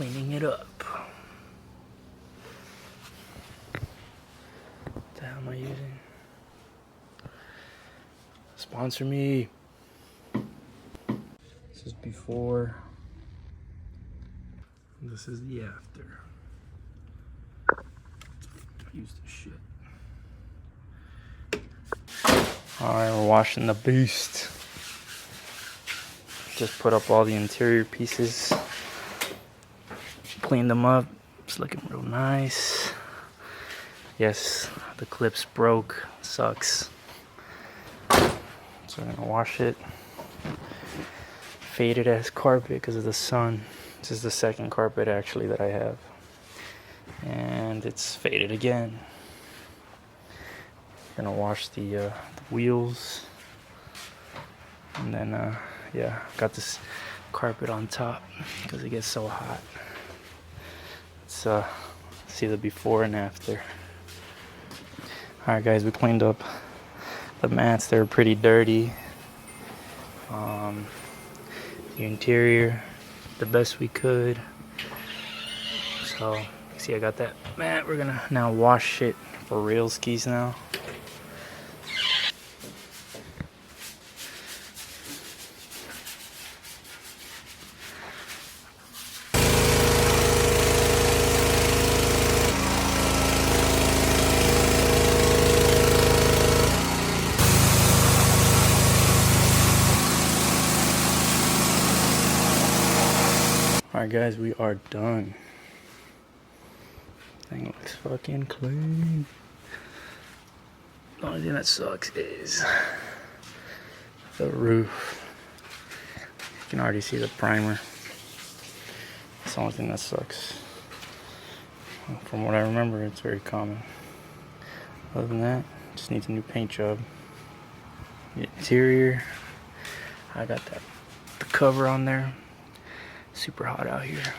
cleaning it up. What the hell am I using? Sponsor me. This is before. This is the after. Use this shit. Alright, we're washing the beast. Just put up all the interior pieces. Cleaned them up. It's looking real nice. Yes, the clips broke. Sucks. So I'm gonna wash it. Faded as carpet because of the sun. This is the second carpet actually that I have. And it's faded again. Gonna wash the wheels. And then, yeah, got this carpet on top because it gets so hot. Let's see the before and after. Alright guys, we cleaned up the mats. They were pretty dirty. The interior, the best we could. So, see, I got that mat. We're gonna now wash it for real skis now. Alright guys, we are done. Thing looks fucking clean. The only thing that sucks is the roof. You can already see the primer. That's the only thing that sucks. From what I remember, it's very common. Other than that, just needs a new paint job. The interior, I got the cover on there. Super hot out here.